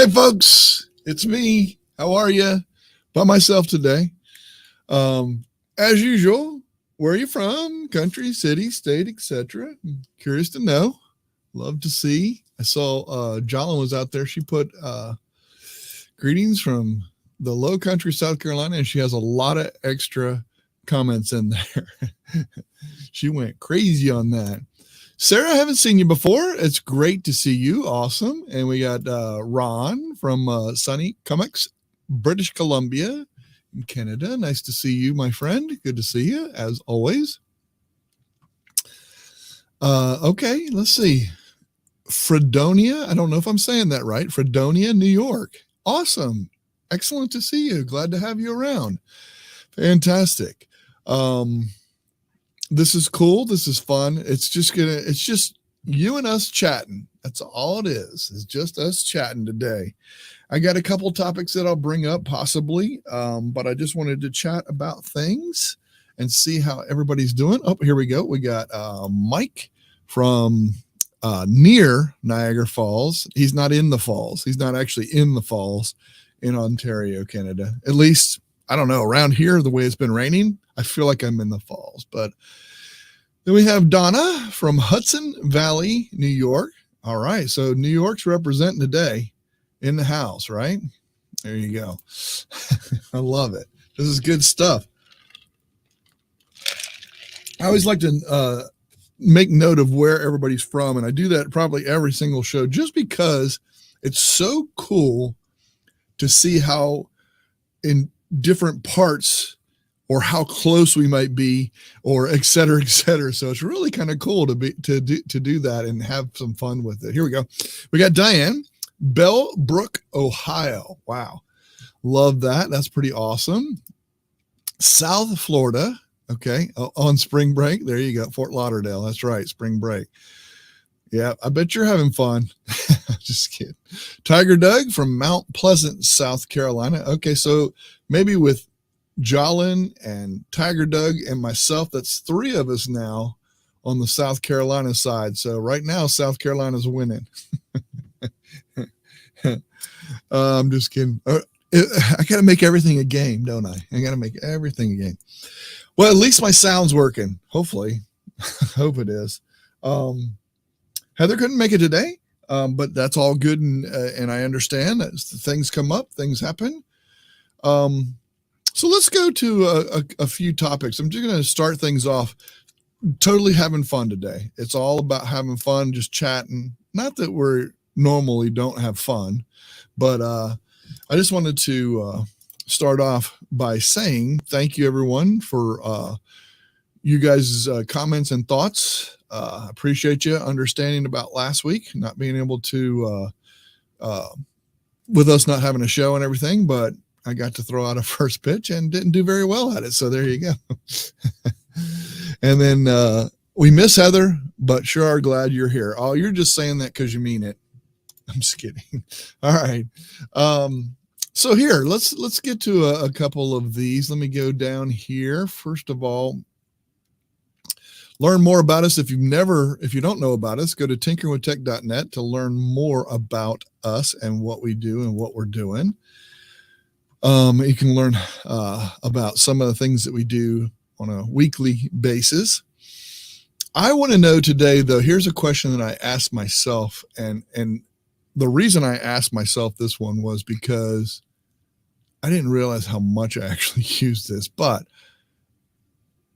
Hey folks, it's me. How are you? By myself today. As usual, where are you from? Country, city, state, etc. Curious to know. Love to see. I saw Jolyn was out there. She put greetings from the low country, South Carolina, and she has a lot of extra comments in there. She went crazy on that. Sarah, I haven't seen you before. It's great to see you. Awesome. And we got Ron from sunny Cummix, British Columbia in Canada. Nice to see you, my friend. Good to see you, as always. Okay, let's see. Fredonia. I don't know if I'm saying that right. Fredonia, New York. Awesome. Excellent to see you. Glad to have you around. Fantastic. This is cool. This is fun. It's just you and us chatting. That's all it is. It's just us chatting today. I got a couple topics that I'll bring up possibly, but I just wanted to chat about things and see how everybody's doing. Oh, here we go. We got Mike from near Niagara Falls. He's not in the falls. He's not actually in the falls in Ontario, Canada. At least, I don't know, around here, the way it's been raining, I feel like I'm in the falls. But then we have Donna from Hudson Valley, New York. All right. So New York's representing today in the house, right? There you go. I love it. This is good stuff. I always like to make note of where everybody's from. And I do that probably every single show just because it's so cool to see how in different parts or how close we might be or et cetera, et cetera. So it's really kind of cool to do that and have some fun with it. Here we go. We got Diane, Bellbrook, Ohio. Wow. Love that. That's pretty awesome. South Florida. Okay. On spring break. There you go. Fort Lauderdale. That's right. Spring break. Yeah. I bet you're having fun. Just kidding. Tiger Doug from Mount Pleasant, South Carolina. Okay. So maybe with Jolyn and Tiger Doug and myself, that's three of us now on the South Carolina side. So right now, South Carolina's winning. I'm just kidding. I got to make everything a game, don't I? I got to make everything a game. Well, at least my sound's working. Hopefully. Hope it is. Heather couldn't make it today, but that's all good. And I understand that things come up, things happen. So let's go to a few topics. I'm just going to start things off totally having fun today. It's all about having fun, just chatting. Not that we normally don't have fun, but I just wanted to start off by saying thank you, everyone, for you guys' comments and thoughts. Appreciate you understanding about last week, not being able to, with us not having a show and everything, but I got to throw out a first pitch and didn't do very well at it. So there you go. And then we miss Heather, but sure are glad you're here. Oh, you're just saying that because you mean it. I'm just kidding. All right. So here, let's get to a couple of these. Let me go down here. First of all, learn more about us. If you don't know about us, go to tinkeringwithtech.net to learn more about us and what we do and what we're doing. You can learn about some of the things that we do on a weekly basis. I want to know today, though, here's a question that I asked myself. And the reason I asked myself this one was because I didn't realize how much I actually use this. But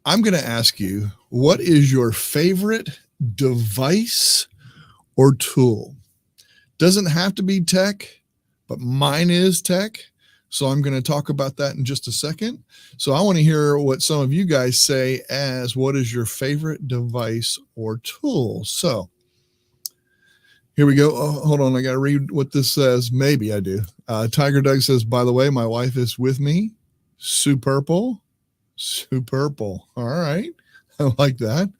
I'm going to ask you, what is your favorite device or tool? Doesn't have to be tech, but mine is tech. So I'm going to talk about that in just a second. So I want to hear what some of you guys say as what is your favorite device or tool. So here we go. Oh, hold on. I got to read what this says. Maybe I do. Tiger Doug says, by the way, my wife is with me. Superpurple. All right. I like that.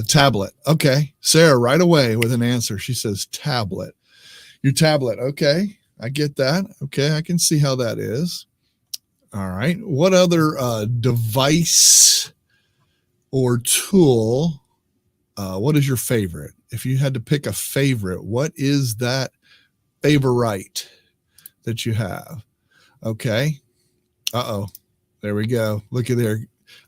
Tablet. Okay. Sarah right away with an answer. She says tablet. Your tablet. Okay. I get that. Okay. I can see how that is. All right. What other device or tool? What is your favorite? If you had to pick a favorite, what is that favorite that you have. Okay. Uh-oh. There we go. Look at there.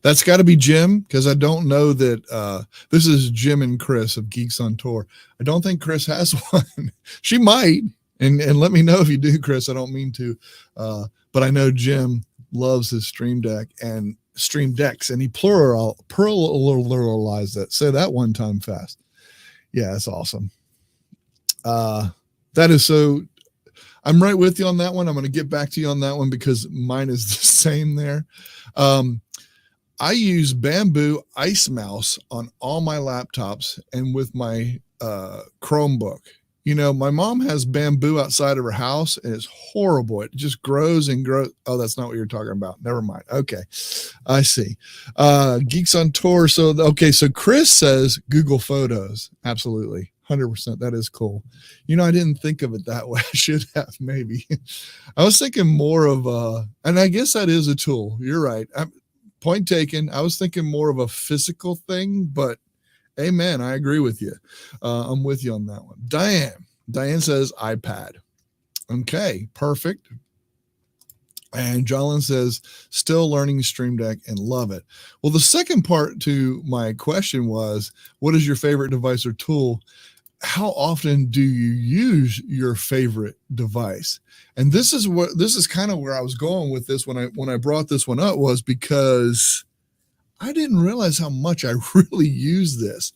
That's got to be Jim, because I don't know that this is Jim and Chris of Geeks on Tour. I don't think Chris has one. She might. And let me know if you do, Chris. I don't mean to. But I know Jim loves his Stream Deck and Stream Decks, and he pluralized that. Say that one time fast. Yeah, that's awesome. That is so. I'm right with you on that one. I'm going to get back to you on that one because mine is the same there. I use bamboo ice mouse on all my laptops and with my Chromebook. You know, my mom has bamboo outside of her house and it's horrible. It just grows and grows. Oh, that's not what you're talking about. Never mind. Okay. I see. Geeks on Tour. So, okay. So Chris says Google Photos. Absolutely. 100%. That is cool. You know, I didn't think of it that way. I should have, maybe. I was thinking more of and I guess that is a tool. You're right. Point taken. I was thinking more of a physical thing, but amen. I agree with you. I'm with you on that one. Diane says iPad. Okay, perfect. And Jolyn says, still learning Stream Deck and love it. Well, the second part to my question was, what is your favorite device or tool? How often do you use your favorite device? And this is kind of where I was going with this when I brought this one up, was because I didn't realize how much I really use this.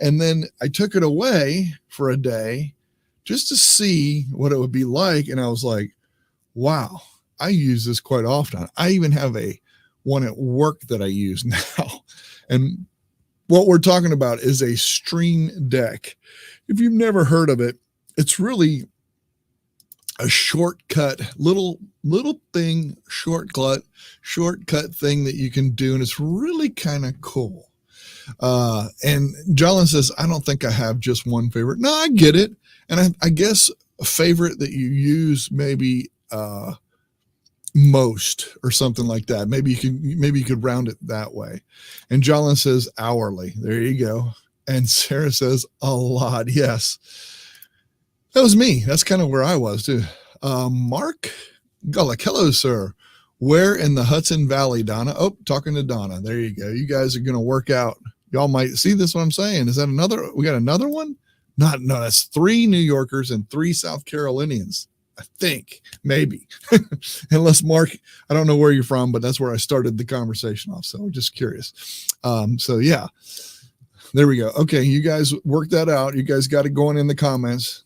And then I took it away for a day just to see what it would be like. And I was like, wow, I use this quite often. I even have one at work that I use now. And what we're talking about is a Stream Deck. If you've never heard of it, it's really a shortcut, little thing, shortcut thing that you can do. And it's really kind of cool. And Jolyn says, I don't think I have just one favorite. No, I get it. And I guess a favorite that you use maybe most or something like that. Maybe you could round it that way. And Jolyn says hourly. There you go. And Sarah says a lot. Yes. That was me. That's kind of where I was too. Mark Gullick. Hello, sir. Where in the Hudson Valley, Donna? Oh, talking to Donna. There you go. You guys are going to work out. Y'all might see this, what I'm saying. Is that another? We got another one? No, that's 3 New Yorkers and 3 South Carolinians. I think, maybe. Unless Mark, I don't know where you're from, but that's where I started the conversation off. So just curious. So yeah, there we go. Okay. You guys work that out. You guys got it going in the comments.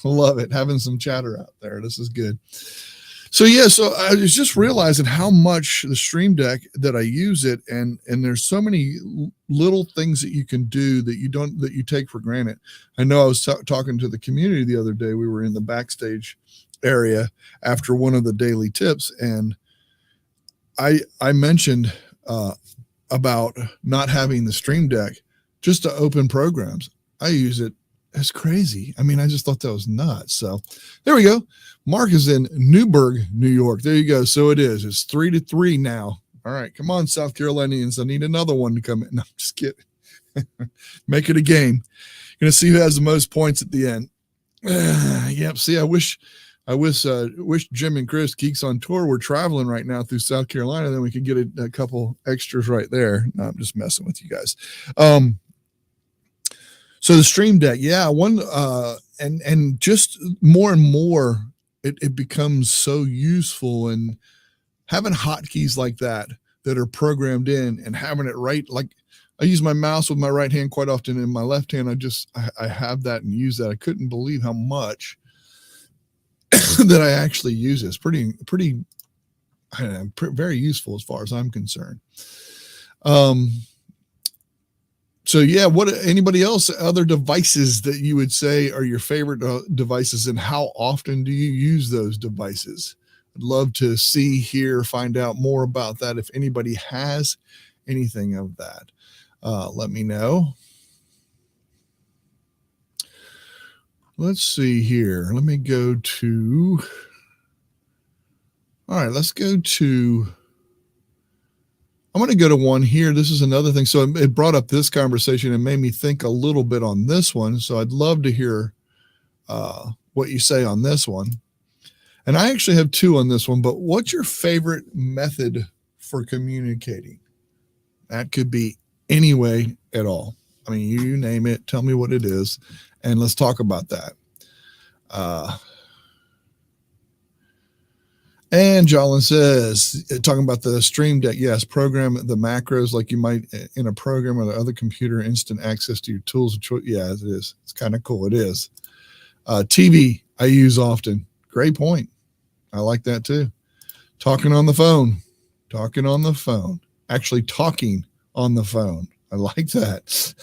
Love it. Having some chatter out there. This is good. So yeah, so I was just realizing how much the Stream Deck that I use it, and there's so many little things that you can do that you take for granted. I know I was talking to the community the other day. We were in the backstage area after one of the daily tips, and I mentioned about not having the Stream Deck just to open programs. I use it. It's crazy. I mean, I just thought that was nuts. So there we go. Mark is in Newburgh, New York. There you go. So it is. It's 3-3 now. All right. Come on, South Carolinians. I need another one to come in. No, I'm just kidding. Make it a game. You're going to see who has the most points at the end. Yep. See, I wish Jim and Chris, Geeks on Tour, were traveling right now through South Carolina. Then we could get a couple extras right there. No, I'm just messing with you guys. So the Stream Deck, yeah, and just more and more, it becomes so useful, and having hotkeys like that are programmed in, and having it right. Like I use my mouse with my right hand quite often. In my left hand, I have that and use that. I couldn't believe how much that I actually use it. It's pretty, I don't know, very useful as far as I'm concerned. So yeah, anybody else, other devices that you would say are your favorite devices, and how often do you use those devices? I'd love to see, hear, find out more about that. If anybody has anything of that, let me know. Let's see here. Let me go to, all right, let's go to, I'm going to go to one here. This is another thing. So it brought up this conversation and made me think a little bit on this one. So I'd love to hear what you say on this one. And I actually have two on this one, but what's your favorite method for communicating? That could be any way at all. I mean, you name it, tell me what it is, and let's talk about that. And Jolin says, talking about the Stream Deck, yes, program the macros like you might in a program or the other computer, instant access to your tools. Yeah, it is. It's kind of cool. It is. TV, I use often. Great point. I like that too. Talking on the phone. Actually talking on the phone. I like that.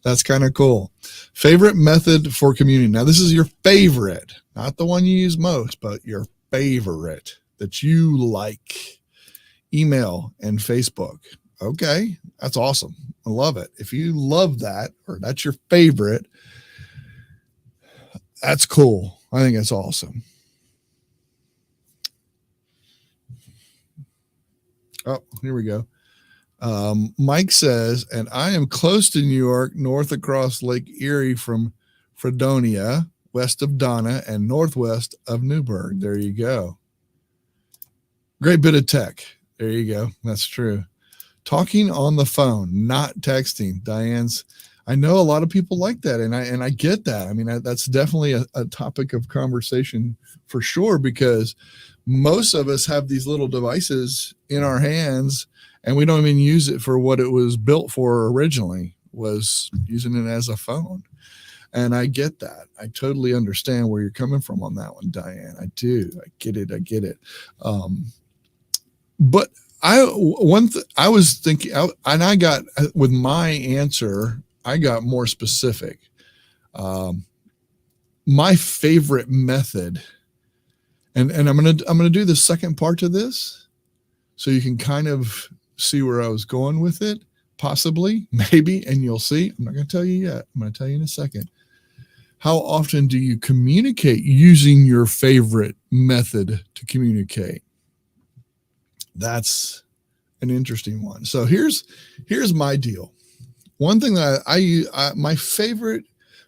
That's kind of cool. Favorite method for communicating. Now, this is your favorite, not the one you use most, but your favorite that you like. Email and Facebook. Okay, that's awesome. I love it. If you love that, or that's your favorite, that's cool. I think that's awesome. Oh, here we go. Mike says, and I am close to New York, north across Lake Erie from Fredonia, west of Donna, and northwest of Newburgh. There you go. Great bit of tech. There you go. That's true. Talking on the phone, not texting. Diane's, I know a lot of people like that, and I get that. I mean, that's definitely a topic of conversation for sure, because most of us have these little devices in our hands and we don't even use it for what it was built for originally, was using it as a phone. And I get that. I totally understand where you're coming from on that one, Diane. I do. I get it. But I was thinking, and I got, with my answer, I got more specific. My favorite method, and I'm gonna do the second part to this, so you can kind of see where I was going with it, possibly, maybe, and you'll see. I'm not gonna tell you yet. I'm gonna tell you in a second. How often do you communicate using your favorite method to communicate? That's an interesting one. So here's my deal. One thing that I my favorite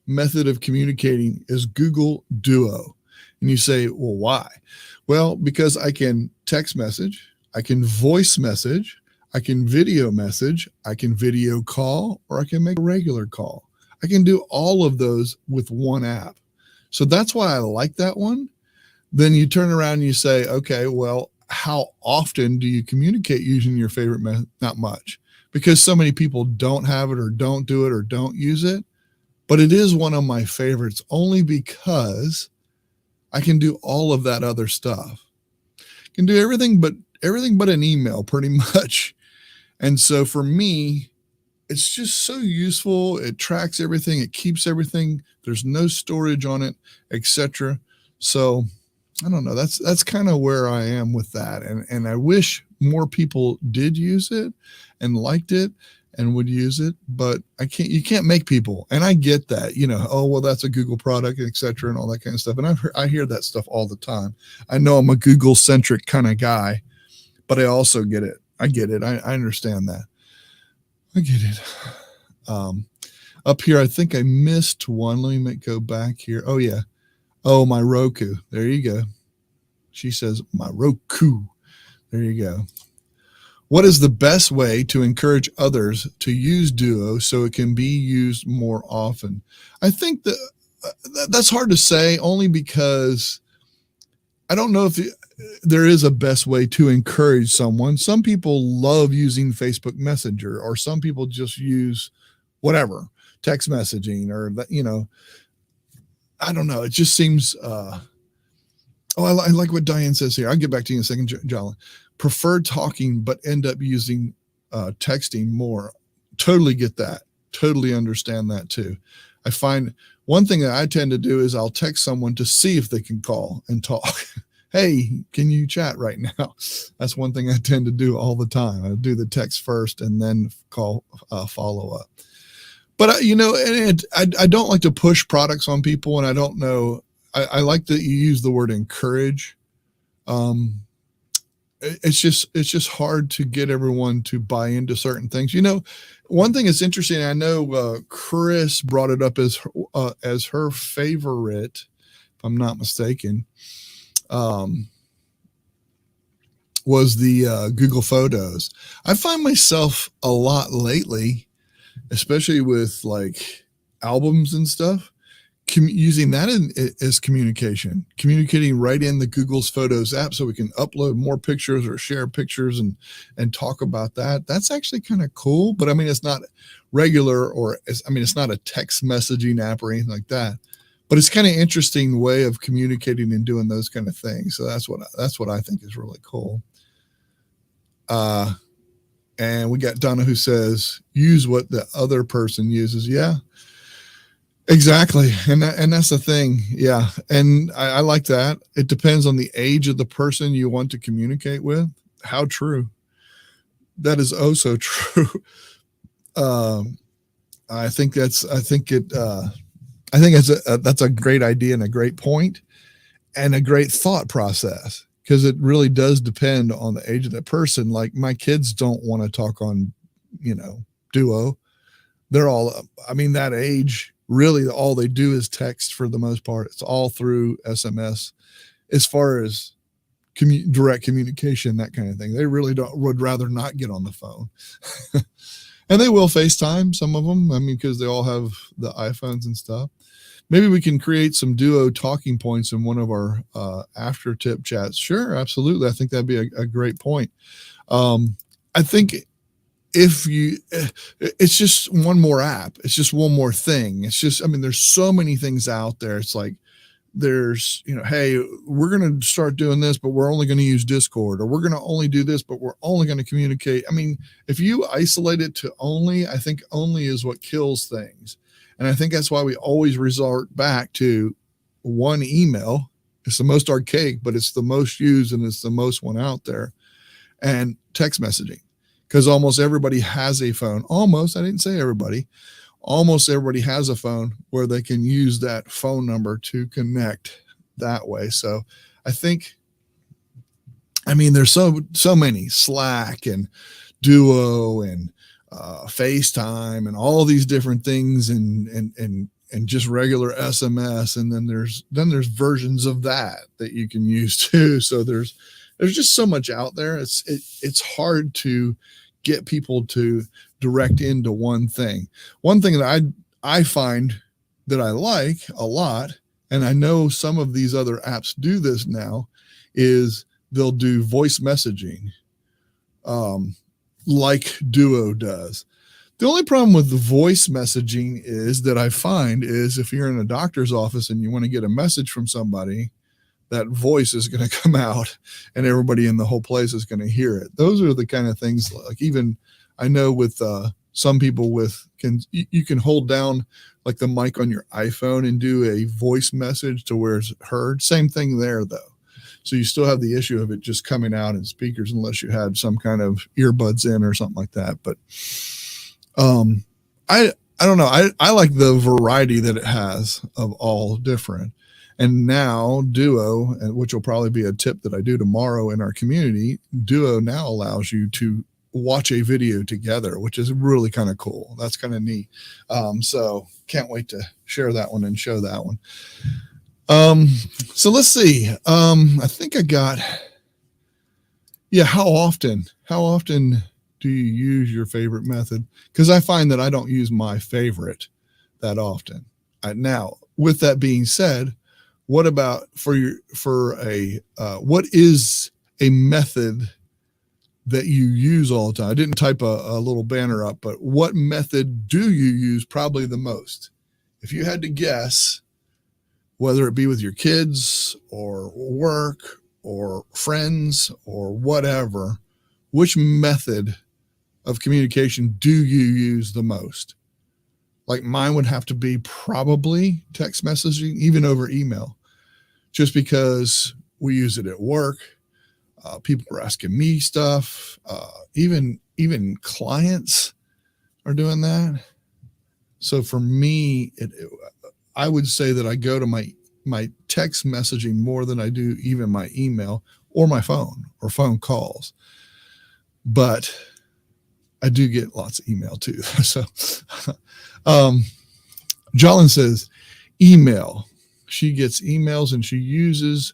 method of communicating is Google Duo. And you say, well, why? Well, because I can text message, I can voice message, I can video message, I can video call, or I can make a regular call. I can do all of those with one app. So that's why I like that one. Then you turn around and you say, okay, well, how often do you communicate using your favorite method? Not much, because so many people don't have it or don't do it or don't use it. But it is one of my favorites, only because I can do all of that other stuff. I can do everything but an email pretty much. And so for me, it's just so useful. It tracks everything. It keeps everything. There's no storage on it, etc. So I don't know. That's kind of where I am with that. And I wish more people did use it and liked it and would use it, but you can't make people. And I get that, oh, well, that's a Google product, etc. and all that kind of stuff. And I hear that stuff all the time. I know I'm a Google centric kind of guy, but I also get it. I get it. I understand that. I get it. Up here, I think I missed one. Let me go back here. Oh, yeah. Oh, my Roku. There you go. She says, my Roku. There you go. What is the best way to encourage others to use Duo so it can be used more often? I think that's hard to say, only because I don't know if there is a best way to encourage someone. Some people love using Facebook Messenger, or some people just use whatever, text messaging, or that, I don't know. It just seems, I like what Diane says here. I'll get back to you in a second, Jolin. Prefer talking, but end up using texting more. Totally get that. Totally understand that too. I find one thing that I tend to do is I'll text someone to see if they can call and talk. Hey, can you chat right now? That's one thing I tend to do all the time. I do the text first and then call, follow up. But I don't like to push products on people, and I don't know. I like that you use the word encourage. it's just hard to get everyone to buy into certain things. One thing that's interesting, I know Chris brought it up as her favorite, if I'm not mistaken, was the Google Photos. I find myself a lot lately, especially with like albums and stuff, using that as communicating right in the Google's Photos app, so we can upload more pictures or share pictures and talk about that. That's actually kind of cool. But I mean, it's not regular, it's not a text messaging app or anything like that. But it's kind of interesting way of communicating and doing those kind of things. So that's what I think is really cool. And we got Donna who says, use what the other person uses. Yeah, exactly. And that's the thing. Yeah. And I like that. It depends on the age of the person you want to communicate with. How true. That is oh so true. I think that's a great idea and a great point and a great thought process, because it really does depend on the age of the person. Like my kids don't want to talk on, Duo. They're all, that age, really all they do is text for the most part. It's all through SMS as far as direct communication, that kind of thing. They really would rather not get on the phone. And they will FaceTime, some of them, because they all have the iPhones and stuff. Maybe we can create some Duo talking points in one of our after tip chats. Sure, absolutely. I think that'd be a great point. I think it's just one more app. It's just one more thing. It's just, there's so many things out there. It's like, there's, hey, we're going to start doing this, but we're only going to use Discord, or we're going to only do this, but we're only going to communicate. If you isolate it to only, I think only is what kills things. And I think that's why we always resort back to one email. It's the most archaic, but it's the most used and it's the most one out there. And text messaging, because almost everybody has a phone. Almost, I didn't say everybody. Almost everybody has a phone where they can use that phone number to connect that way. So I think, there's so many, Slack and Duo and FaceTime and all these different things and just regular SMS. And then there's versions of that you can use too. So there's just so much out there. It's hard to get people to direct into one thing. One thing that I find that I like a lot, and I know some of these other apps do this now, is they'll do voice messaging, like Duo does. The only problem with the voice messaging is that I find is if you're in a doctor's office and you want to get a message from somebody, that voice is going to come out and everybody in the whole place is going to hear it. Those are the kind of things, like even I know with some people you can hold down like the mic on your iPhone and do a voice message to where it's heard. Same thing there though. So you still have the issue of it just coming out in speakers unless you had some kind of earbuds in or something like that. But I don't know. I like the variety that it has of all different. And now Duo, which will probably be a tip that I do tomorrow in our community, Duo now allows you to watch a video together, which is really kind of cool. That's kind of neat. So can't wait to share that one and show that one. So let's see. I think I got, how often do you use your favorite method? Because I find that I don't use my favorite that often. Now, with that being said, what about what is a method that you use all the time? I didn't type a little banner up, but what method do you use probably the most? If you had to guess, whether it be with your kids or work or friends or whatever, which method of communication do you use the most? Like mine would have to be probably text messaging, even over email, just because we use it at work. People are asking me stuff. Even clients are doing that. So for me, I would say that I go to my text messaging more than I do even my email. or my phone or phone calls. But I do get lots of email too. So, Jolyn says, email. She gets emails and she uses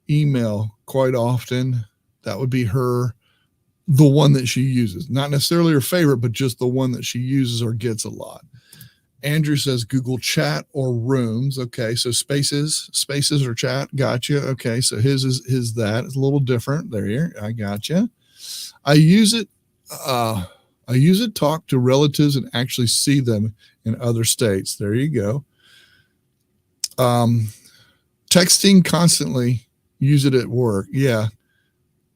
email quite often. That would be the one that she uses. Not necessarily her favorite, but just the one that she uses or gets a lot. Andrew says Google Chat or Rooms. Okay, so spaces or chat. Gotcha. Okay, so his is that. It's a little different. There, I gotcha. I use it. Talk to relatives and actually see them in other states. There you go. Texting constantly. Use it at work. Yeah,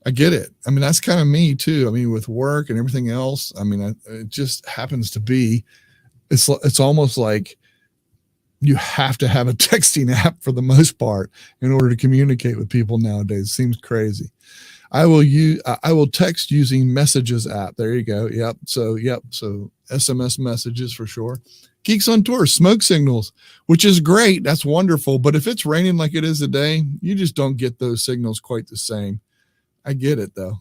I get it. I mean, that's kind of me too. I mean, with work and everything else. I mean, it just happens to be. It's almost like you have to have a texting app for the most part in order to communicate with people nowadays. It seems crazy. I will text using Messages app. There you go. Yep. So SMS messages for sure. Geeks on Tour, smoke signals, which is great. That's wonderful. But if it's raining like it is today, you just don't get those signals quite the same. I get it though.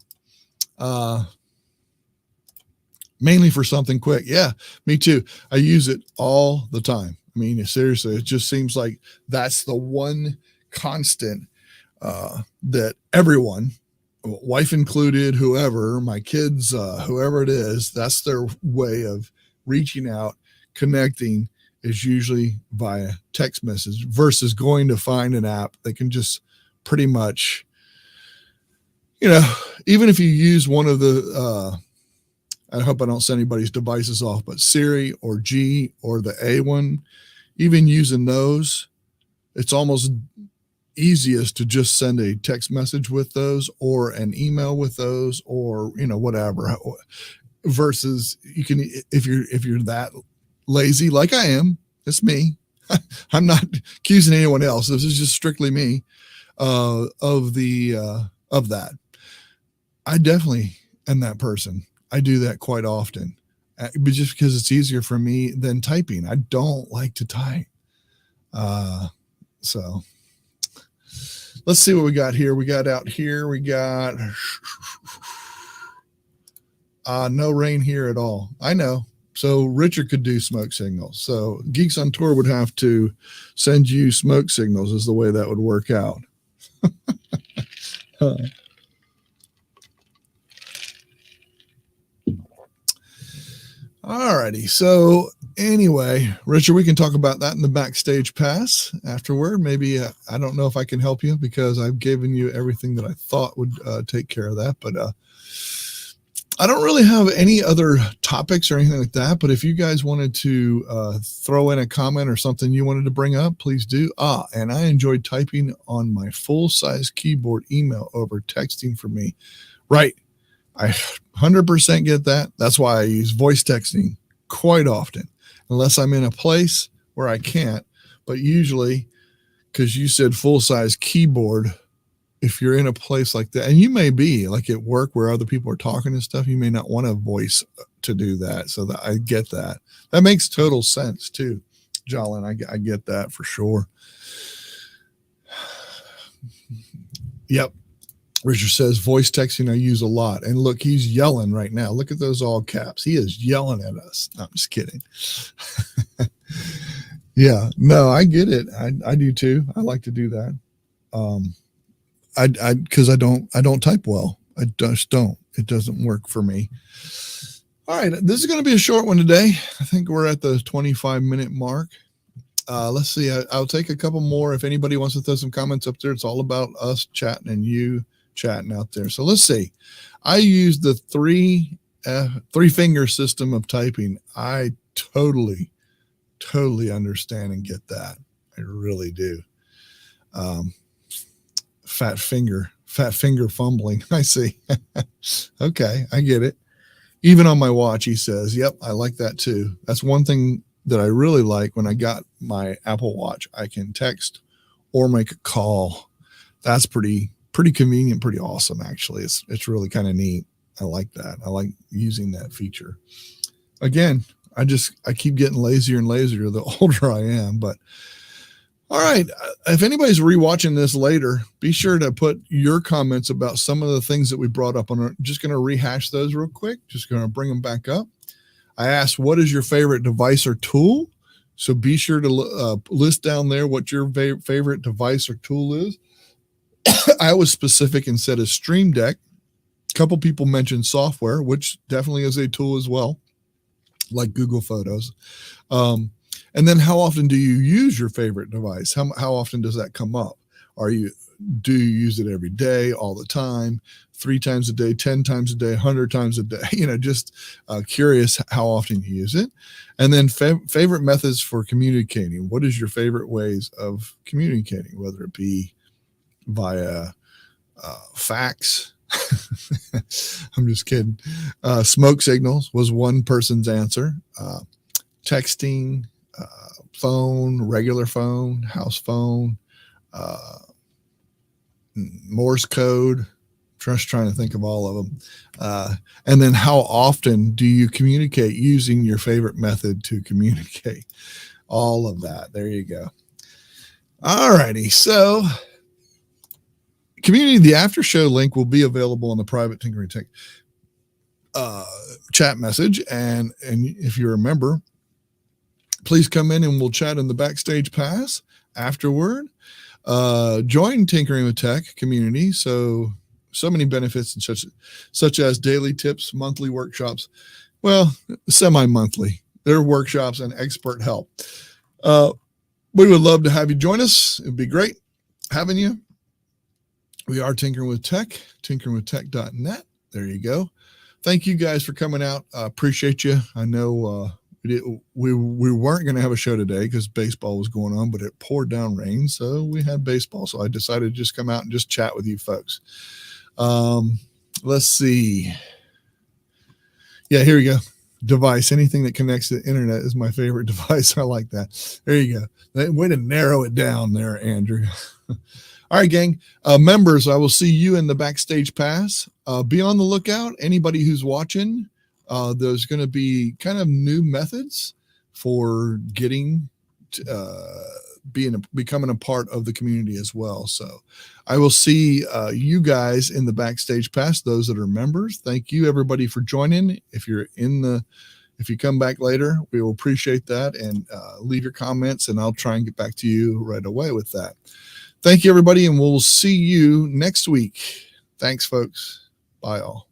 Mainly for something quick. Yeah, me too. I use it all the time. I mean, seriously, it just seems like that's the one constant that everyone, wife included, whoever, my kids, whoever it is, that's their way of reaching out, connecting, is usually via text message versus going to find an app that can just pretty much, even if you use one of the, I hope I don't set anybody's devices off, but Siri or G or the A one, even using those, it's almost easiest to just send a text message with those or an email with those or, whatever, versus you can, if you're that lazy, like I am, it's me. I'm not accusing anyone else. This is just strictly me, of that. I definitely am that person. I do that quite often, but just because it's easier for me than typing. I don't like to type. So let's see what we got here. We got out here. We got no rain here at all. I know. So Richard could do smoke signals. So Geeks on Tour would have to send you smoke signals is the way that would work out. All righty. So anyway, Richard, we can talk about that in the backstage pass afterward. Maybe I don't know if I can help you because I've given you everything that I thought would take care of that. But I don't really have any other topics or anything like that. But if you guys wanted to throw in a comment or something you wanted to bring up, please do. And I enjoyed typing on my full-size keyboard email over texting for me. Right. I 100% get that. That's why I use voice texting quite often, unless I'm in a place where I can't. But usually, because you said full-size keyboard, if you're in a place like that, and you may be like at work where other people are talking and stuff, you may not want a voice to do that. So that I get that. That makes total sense too, Jolyn. I get that for sure. Yep. Richard says voice texting I use a lot. And look, he's yelling right now. Look at those all caps. He is yelling at us. No, I'm just kidding. Yeah, no, I get it. I do too. I like to do that. Because I don't type well. I just don't. It doesn't work for me. All right, this is going to be a short one today. I think we're at the 25-minute mark. Let's see. I'll take a couple more. If anybody wants to throw some comments up there, it's all about us chatting and you chatting out there. So let's see. I use the three finger system of typing. I totally understand and get that. I really do. Fat finger fumbling. I see. Okay, I get it. Even on my watch, he says, yep, I like that too. That's one thing that I really like when I got my Apple Watch. I can text or make a call. That's pretty convenient, pretty awesome, actually. It's really kind of neat. I like that. I like using that feature. Again, I keep getting lazier and lazier the older I am, but All right. If anybody's rewatching this later, be sure to put your comments about some of the things that we brought up. I'm just going to rehash those real quick. Just going to bring them back up. I asked, what is your favorite device or tool? So be sure to list down there what your favorite device or tool is. I was specific and said a Stream Deck. A couple people mentioned software, which definitely is a tool as well, like Google Photos. And then how often do you use your favorite device? How often does that come up? Do you use it every day, all the time, 3 times a day, 10 times a day, 100 times a day? Just curious how often you use it. And then favorite methods for communicating. What is your favorite ways of communicating, whether it be via fax? I'm just kidding. Smoke signals was one person's answer. Texting, phone, regular phone, house phone, Morse code. Just trying to think of all of them. And then how often do you communicate using your favorite method to communicate? All of that. There you go. All righty. So community, the after show link will be available on the private Tinkering Tech chat message. And if you remember, please come in and we'll chat in the backstage pass afterward. Join Tinkering with Tech community. So many benefits, and such as daily tips, monthly workshops, well, semi-monthly. There are workshops and expert help. We would love to have you join us. It'd be great having you. We are Tinkering with Tech, tinkeringwithtech.net. There you go. Thank you guys for coming out. Appreciate you. I know we weren't going to have a show today because baseball was going on, but it poured down rain, so we had baseball. So I decided to just come out and just chat with you folks. Let's see. Yeah, here we go. Device. Anything that connects to the internet is my favorite device. I like that. There you go. Way to narrow it down there, Andrew. All right, gang. Members, I will see you in the backstage pass. Be on the lookout. Anybody who's watching, there's going to be kind of new methods for getting becoming a part of the community as well. So I will see you guys in the backstage pass, those that are members. Thank you, everybody, for joining. If you come back later, we will appreciate that, and leave your comments, and I'll try and get back to you right away with that. Thank you, everybody, and we'll see you next week. Thanks, folks. Bye, all.